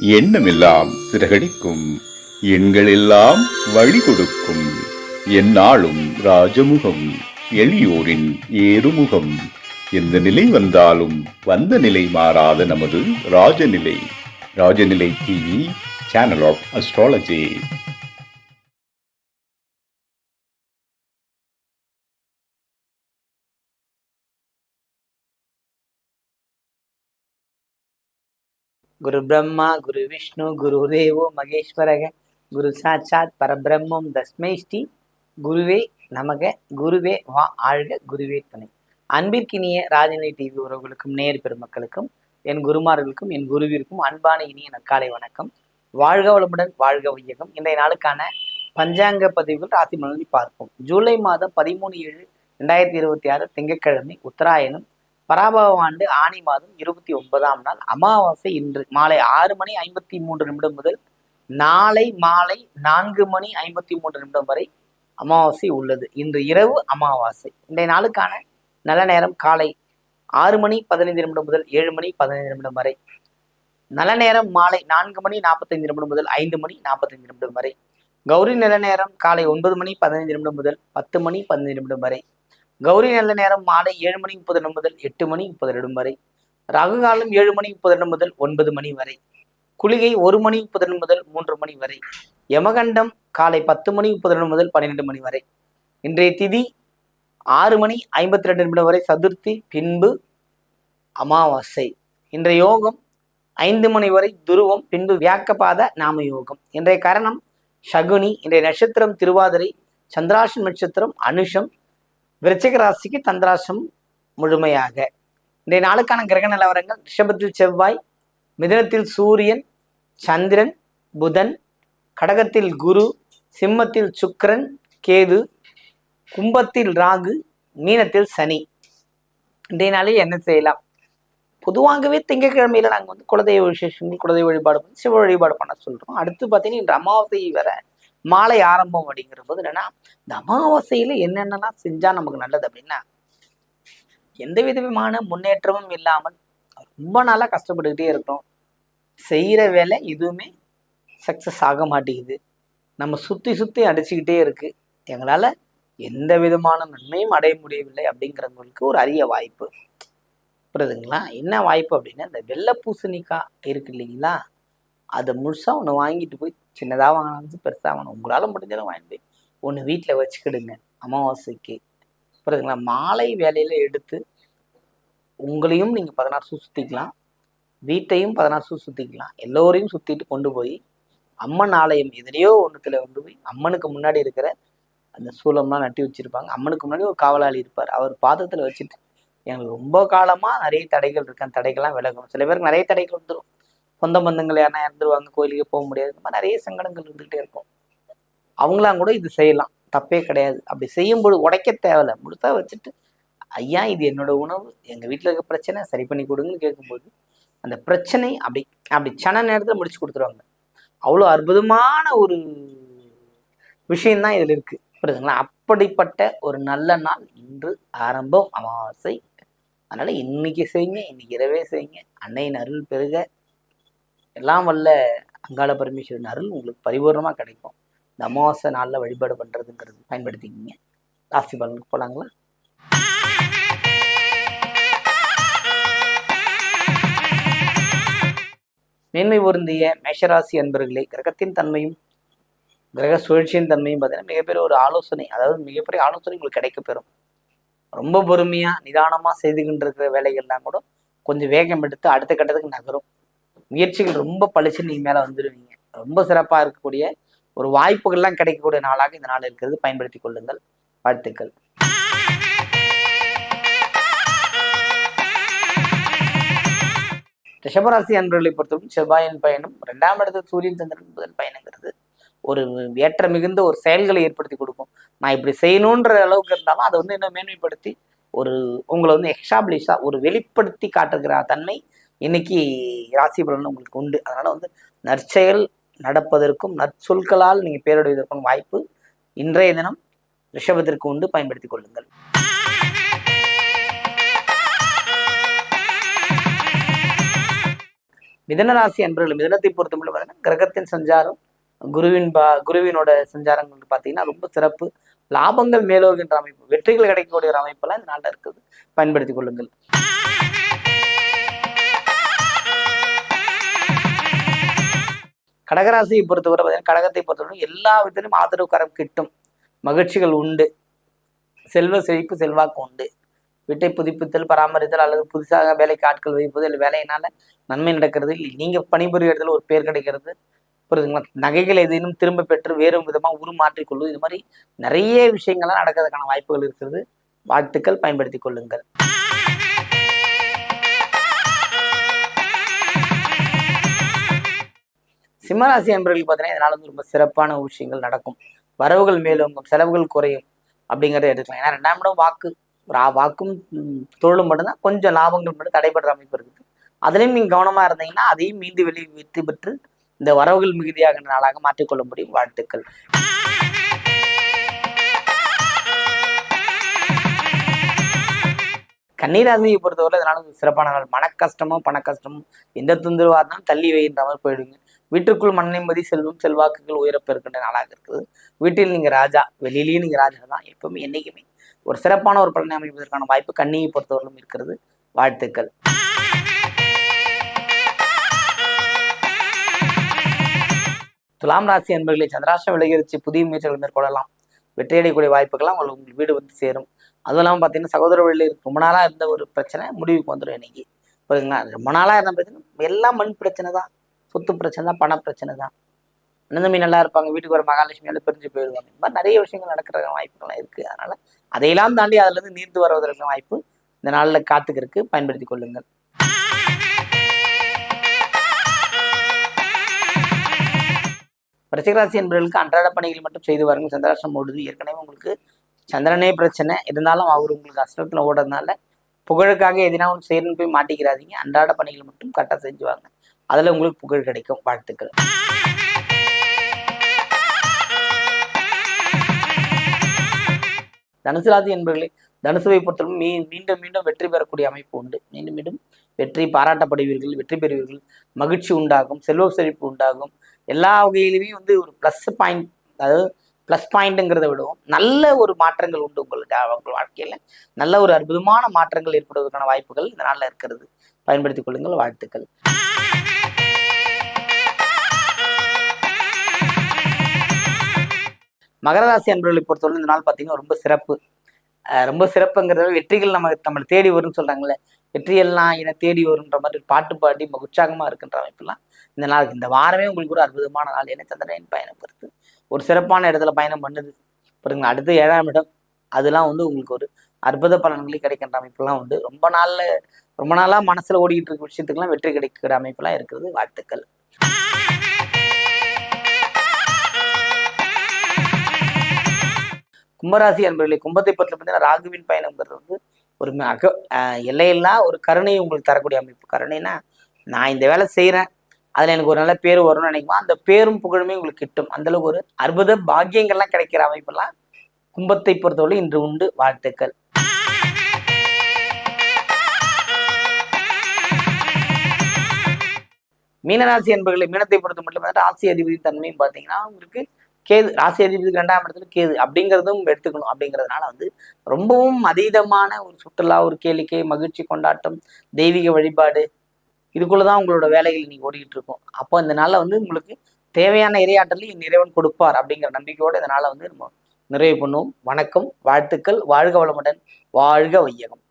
எண்ணமெல்லாம் சிறகடிக்கும், எண்களெல்லாம் வழி கொடுக்கும், எந்நாளும் ராஜமுகம், எளியோரின் ஏறுமுகம். எந்த நிலை வந்தாலும் வந்த நிலை மாறாத நமது Rajanilai. Rajanilai TV, channel of astrology. குரு பிரம்மா குரு விஷ்ணு குரு தேவோ மகேஸ்வரக குரு சாட்சாத் பரபிரம்மம் தஸ்மை ஸ்ரீ குருவே நமக. குருவே வா ஆழ்க, குருவே துணை. அன்பிற்கினிய ராஜநிலை டிவி உறவுகளுக்கும் நேர் பெருமக்களுக்கும் என் குருமார்களுக்கும் என் குருவிற்கும் அன்பான இனிய நற்காலை வணக்கம். வாழ்க வளமுடன், வாழ்க வையகம். இன்றைய நாளுக்கான பஞ்சாங்க பதிவுகள் ராசி மலரில் பார்ப்போம். ஜூலை மாதம் 13/7/2026 திங்கட்கிழமை, உத்தராயணம், பராபவ ஆண்டு ஆணி மாதம் 29ஆம் நாள், அமாவாசை இன்று மாலை 6:53 முதல் நாளை மாலை 4:53 வரை அமாவாசை உள்ளது. இன்று இரவு அமாவாசை. இன்றைய நாளுக்கான நல்ல நேரம் காலை 6:15 முதல் 7:15 வரை. நல்ல நேரம் மாலை 4:45 முதல் 5:45 வரை. கௌரி நல்ல நேரம் காலை 9:15 முதல் 10:15 வரை. கௌரி நல்ல நேரம் மாலை 7:30 முதல் 8:30 வரை. ராகு காலம் 7:30 முதல் 9 மணி வரை. குளிகை 1:30 முதல் 3 மணி வரை. யமகண்டம் காலை 10:30 முதல் 12 மணி வரை. இன்றைய திதி 6:52 வரை சதுர்த்தி, பின்பு அமாவாசை. இன்றைய யோகம் 5 மணி வரை துருவம், பின்பு வியாக்கபாத நாம யோகம். இன்றைய கரணம் சகுனி. இன்றைய நட்சத்திரம் திருவாதிரை, சந்திராஷ்டம் நட்சத்திரம் அனுஷம். விருச்சிக ராசிக்கு சந்திராஷ்டம் முழுமையாக. இன்றைய நாளுக்கான கிரக நிலவரங்கள்: ரிஷபத்தில் செவ்வாய், மிதுனத்தில் சூரியன் சந்திரன் புதன், கடகத்தில் குரு, சிம்மத்தில் சுக்கிரன் கேது, கும்பத்தில் ராகு, மீனத்தில் சனி. இன்றைய நாளில் என்ன செய்யலாம்? பொதுவாகவே திங்கட்கிழமையில நாங்கள் குலதெய்வ விசேஷங்கள், குலதெய்வ வழிபாடு பண்ணி சிவ வழிபாடு பண்ண சொல்றோம். அடுத்து பார்த்தீங்கன்னா இன்று அமாவாசை வர மாலை ஆரம்பம் அப்படிங்கிற போது என்னன்னா, இந்த அமாவாசையில என்னென்னலாம் செஞ்சா நமக்கு நல்லது அப்படின்னா, எந்த விதமான முன்னேற்றமும் இல்லாமல் ரொம்ப நாளா கஷ்டப்பட்டுக்கிட்டே இருக்கோம். செய்யற வேலை எதுவுமே சக்சஸ் ஆக மாட்டேங்குது. நம்ம சுத்தி அடிச்சுக்கிட்டே இருக்கு. எங்களால எந்த விதமான நன்மையும் அடைய முடியவில்லை அப்படிங்கிறவங்களுக்கு ஒரு அரிய வாய்ப்பு. புரியுதுங்களா? என்ன வாய்ப்பு அப்படின்னா, இந்த வெள்ளை பூசணிக்காய் இருக்கு இல்லைங்களா, அதை முழுசா ஒன்று வாங்கிட்டு போய், சின்னதாக வாங்கினாலும் பெருசாக வாங்கணும், உங்களால் முடிஞ்சாலும் வாங்கிட்டு போய் ஒன்று வீட்டில் வச்சுக்கிடுங்க அமாவாசைக்கு. புரியுதுங்களா? மாலை வேலையில் எடுத்து உங்களையும் நீங்கள் 16 சுற்றிக்கலாம், வீட்டையும் 16 சுற்றிக்கலாம், எல்லோரையும் சுற்றிட்டு கொண்டு போய் அம்மன் ஆலயம் எதிரையோ ஒன்றுத்தில் கொண்டு போய் அம்மனுக்கு முன்னாடி இருக்கிற அந்த சூலம்லாம் நட்டி வச்சுருப்பாங்க. அம்மனுக்கு முன்னாடி ஒரு காவலாளி இருப்பார். அவர் பாதத்தில் வச்சுட்டு, எனக்கு ரொம்ப காலமாக நிறைய தடைகள் இருக்கு, அந்த தடைகள்லாம் விலகணும். சில பேருக்கு நிறைய தடைகள் வந்துடும். சொந்த பந்தங்கள் யாருன்னா இறந்துருவாங்க, கோயிலுக்கு போக முடியாது, இந்த மாதிரி நிறைய சங்கடங்கள் இருந்துகிட்டே இருக்கும். அவங்களாம் கூட இது செய்யலாம், தப்பே கிடையாது. அப்படி செய்யும்போது உடைக்க தேவையில்லை, முழுசா வச்சுட்டு, ஐயா இது என்னோட உணவு, எங்கள் வீட்டில் இருக்க பிரச்சனை சரி பண்ணி கொடுங்கன்னு கேட்கும்போது அந்த பிரச்சனை அப்படி சன நேரத்தில் முடிச்சு கொடுத்துருவாங்க. அவ்வளோ அற்புதமான ஒரு விஷயம்தான் இதில் இருக்கு. புரியுதுங்களா? அப்படிப்பட்ட ஒரு நல்ல நாள் இன்று ஆரம்பம், அமாவாசை. அதனால இன்னைக்கு செய்யுங்க, இன்னைக்கு இரவே செய்யுங்க. அன்னையின் அருள் பெருக, எல்லாம் வல்ல அங்காள பரமேஸ்வரன் அருள் உங்களுக்கு பரிபூர்ணமாக கிடைக்கும். இந்த அமாவாசை நாளில் வழிபாடு பண்ணுறதுங்கிறது பயன்படுத்திக்கிங்க. ராசி பலனுக்கு போகலாங்களா? மேன்மை பொருந்திய மேஷராசி அன்பர்களே, கிரகத்தின் தன்மையும் கிரக சுழற்சியின் தன்மையும் பார்த்தீங்கன்னா மிகப்பெரிய ஒரு ஆலோசனை, அதாவது மிகப்பெரிய ஆலோசனை உங்களுக்கு கிடைக்கப்பெறும். ரொம்ப பொறுமையாக நிதானமாக செய்துகிட்டு இருக்கிற வேலைகள்லாம் கூட கொஞ்சம் வேகம் எடுத்து அடுத்த கட்டத்துக்கு நகரும். முயற்சிகள் ரொம்ப பளிச்சுன்னு நீங்கள் மேலே வந்துடுவீங்க. ரொம்ப சிறப்பாக இருக்கக்கூடிய ஒரு வாய்ப்புகள்லாம் கிடைக்கக்கூடிய நாளாக இந்த நாள் இருக்கிறது. பயன்படுத்தி கொள்ளுங்கள். வாழ்த்துக்கள். ரிஷபராசி அன்பர்களை பொறுத்தவரைக்கும் செவ்வாயின் பயணம், 2ஆம் இடத்தில் சூரியன் சந்திரன் புதன் பயணங்கிறது ஒரு ஏற்ற மிகுந்த ஒரு செயல்களை ஏற்படுத்தி கொடுக்கும். நான் இப்படி செய்யணுன்ற அளவுக்கு இருந்தாலும் அதை இன்னும் மேன்மைப்படுத்தி உங்களை எக்ஸ்டாப்ளிஷா ஒரு வெளிப்படுத்தி காட்டுகிற தன்மை இன்னைக்கு ராசி பலன் உங்களுக்கு உண்டு. அதனால நற்செயல் நடப்பதற்கும் நற்சொற்களால் நீங்கள் பேரடைவதற்கும் வாய்ப்பு இன்றைய தினம் ரிஷபத்திற்கு உண்டு. பயன்படுத்திக் கொள்ளுங்கள். மிதன ராசி அன்பர்கள் மிதனத்தை பொறுத்தமட்டும் பார்த்தீங்கன்னா கிரகத்தின் சஞ்சாரம் குருவினோட சஞ்சாரங்கள் பார்த்தீங்கன்னா ரொம்ப சிறப்பு. லாபங்கள் மேலோகின்ற அமைப்பு, வெற்றிகள் கிடைக்கக்கூடிய ஒரு அமைப்பெல்லாம் இந்த நாளில் இருக்குது. பயன்படுத்திக் கொள்ளுங்கள். கடகராசியை பொறுத்தவரை பார்த்தீங்கன்னா கடகத்தை பொறுத்தவரை எல்லா விதத்திலும் ஆதரவு கரம் கிட்டும், மகிழ்ச்சிகள் உண்டு, செல்வ செழிப்பு செல்வாக்கு உண்டு. வீட்டை புதுப்பித்தல், பராமரித்தல் அல்லது புதுசாக வேலைக்கு ஆட்கள் வைப்பது இல்லை வேலையினால நன்மை நடக்கிறது, இல்லை நீங்க பணிபுரிய இடத்துல ஒரு பேர் கிடைக்கிறது, புரியுதுங்களா? நகைகள் எதையும் திரும்ப பெற்று வேறு விதமாக உருமாற்றிக்கொள்வது, இது மாதிரி நிறைய விஷயங்கள்லாம் நடக்கிறதுக்கான வாய்ப்புகள் இருக்கிறது. வாழ்த்துக்கள், பயன்படுத்திக் கொள்ளுங்கள். சிம்மராசி அன்பர்களுக்கு பார்த்தீங்கன்னா இதனால வந்து ரொம்ப சிறப்பான விஷயங்கள் நடக்கும். வரவுகள் மேலோங்கும், செலவுகள் குறையும் அப்படிங்கிறத எடுக்கலாம். ஏன்னா 2ஆம் இடம் வாக்கும் தொழிலும் மட்டும்தான், கொஞ்சம் லாபங்கள் மட்டும் தடைபடுற அமைப்பு இருக்குது. அதுலேயும் நீங்கள் கவனமாக இருந்தீங்கன்னா அதையும் மீண்டு வெற்றி பெற்று இந்த வரவுகள் மிகுதியாக நாளாக மாற்றிக்கொள்ள முடியும். வாழ்த்துக்கள். கன்னிராசியை பொறுத்தவரை இதனால சிறப்பான நாள். மன கஷ்டமோ பண கஷ்டமோ எந்த தொந்தரவாக இருந்தாலும் தள்ளி வைன்ற மாதிரி போயிடுங்க. வீட்டுக்குள் மன நிம்மதி, செல்வம், செல்வாக்குகள் உயரப்பெருக்கின்ற நாளாக இருக்குது. வீட்டில் நீங்கள் ராஜா, வெளியிலேயும் நீங்கள் ராஜா தான். எப்பவுமே என்னைக்குமே ஒரு சிறப்பான ஒரு பலனை அமைப்பதற்கான வாய்ப்பு கன்னியை பொறுத்தவரையிலும் இருக்கிறது. வாழ்த்துக்கள். துலாம் ராசி அன்பர்களை சந்திராஷ்டம் விலகிருச்சு, புதிய முயற்சிகள் மேற்கொள்ளலாம். வெற்றியடையக்கூடிய வாய்ப்புகள்லாம் உங்களுக்கு வீடு வந்து சேரும். அதுவும் இல்லாமல் பார்த்தீங்கன்னா சகோதர வழியில் ரொம்ப நாளாக இருந்த ஒரு பிரச்சனை முடிவுக்கு வந்துடும் இன்னைக்கு. புரியுதுங்களா? ரொம்ப நாளாக இருந்த பிரச்சனை எல்லாம் மண் பிரச்சனை தான், சொத்து பிரச்சனை தான், பண பிரச்சனை தான். அண்ணந்தம்பி நல்லா இருப்பாங்க, வீட்டுக்கு வர மகாலட்சுமியால பிரிஞ்சு போயிடுவாங்க. இந்த மாதிரி நிறைய விஷயங்கள் நடக்கிற வாய்ப்புகள்லாம் இருக்குது. அதனால அதையெல்லாம் தாண்டி அதுலேருந்து நீர்த்து வருவதற்கு வாய்ப்பு இந்த நாளில் காத்துக்கிறதுக்கு பயன்படுத்தி கொள்ளுங்கள். விருச்சிகராசி என்பவர்களுக்கு அன்றாட பணிகள் மட்டும் செய்து வாருங்கள். சந்திராஷ்டம் ஓடுது, ஏற்கனவே உங்களுக்கு சந்திரனே பிரச்சனை இருந்தாலும் அவர் உங்களுக்கு அஷ்டத்தில் ஓடுறதுனால புகழுக்காக எதினா ஒன்று செய்யணும்னு போய் மாட்டிக்கிறாதீங்க. அன்றாட பணிகள் மட்டும் கரெக்டாக செஞ்சுவாங்க, அதில் உங்களுக்கு புகழ் கிடைக்கும். வாழ்த்துக்கள். தனுசு ராசி என்பவர்களே தனுசுவை பொறுத்தவரை மீண்டும் மீண்டும் வெற்றி பெறக்கூடிய அமைப்பு உண்டு. மீண்டும் மீண்டும் வெற்றி பாராட்டப்படுவீர்கள், வெற்றி பெறுவீர்கள், மகிழ்ச்சி உண்டாகும், செல்வ செழிப்பு உண்டாகும். எல்லா வகையிலுமே வந்து ஒரு ப்ளஸ் பாயிண்ட், அதாவது ப்ளஸ் பாயிண்ட்டுங்கிறத விடவும் நல்ல ஒரு மாற்றங்கள் உண்டு. உங்கள் வாழ்க்கையில் நல்ல ஒரு அற்புதமான மாற்றங்கள் ஏற்படுவதற்கான வாய்ப்புகள் இந்த நாளில் இருக்கிறது. பயன்படுத்திக் கொள்ளுங்கள். வாழ்த்துக்கள். மகர ராசி அன்பர்களை பொறுத்தவரை இந்த நாள் பார்த்தீங்கன்னா ரொம்ப சிறப்பு. ரொம்ப சிறப்புங்கிறத வெற்றிகள் நம்மளை தேடி வரும்னு சொல்கிறாங்களே, வெற்றியெல்லாம் என்னை தேடி வரும்ன்ற மாதிரி பாட்டு பாடி உற்சாகமாக இருக்குன்ற அமைப்புலாம் இந்த நாள், இந்த வாரமே உங்களுக்கு ஒரு அற்புதமான நாள். என்ன சந்திரன் பயணம் பொறுத்து ஒரு சிறப்பான இடத்துல பயணம் பண்ணுது. பாருங்க, அடுத்து 7ஆம் இடம், அதெல்லாம் வந்து உங்களுக்கு ஒரு அற்புத பலன்களே கிடைக்கின்ற அமைப்புலாம் உண்டு. ரொம்ப நாளாக மனசில் ஓடிக்கிட்டு இருக்க விஷயத்துக்கெல்லாம் வெற்றி கிடைக்கிற அமைப்புலாம் இருக்கிறது. வாழ்த்துக்கள். கும்பராசி அன்பர்களே கும்பத்தை பொறுத்த பார்த்தீங்கன்னா ராகுவின் பயணம்ங்கிறது வந்து ஒரு எல்லையில்லா ஒரு கருணையை உங்களுக்கு தரக்கூடிய அமைப்பு. கருணைனா நான் இந்த வேலை செய்கிறேன், அதில் எனக்கு ஒரு நல்ல பேர் வரும்னு நினைக்குமா, அந்த பேரும் புகழுமே உங்களுக்கு கிட்டும். அந்தளவுக்கு ஒரு அற்புத பாக்கியங்கள்லாம் கிடைக்கிற அமைப்பெல்லாம் கும்பத்தை பொறுத்தவரை இன்று உண்டு. வாழ்த்துக்கள். மீனராசி என்பர்களை மீனத்தை பொறுத்த மட்டும் ராசி அதிபதி தன்மையும் பார்த்தீங்கன்னா உங்களுக்கு கேது, ராசி அதிபதிக்கு 2ஆம் இடத்துல கேது அப்படிங்கிறதும் எடுத்துக்கணும். அப்படிங்கிறதுனால வந்து ரொம்பவும் அதீதமான ஒரு சுற்றுலா, ஒரு கேளிக்கை, மகிழ்ச்சி, கொண்டாட்டம், தெய்வீக வழிபாடு, இதுக்குள்ளதான் உங்களோட வேலைகள் நீங்க ஓடிக்கிட்டு இருக்கும். அப்போ இந்த நாளில் வந்து உங்களுக்கு தேவையான இறையாற்றலையும் இறைவன் கொடுப்பார் அப்படிங்கிற நம்பிக்கையோடு இந்த நாளை வந்து நம்ம நிறைவு பண்ணுவோம். வணக்கம், வாழ்த்துக்கள், வாழ்க வளமுடன், வாழ்க வையகம்.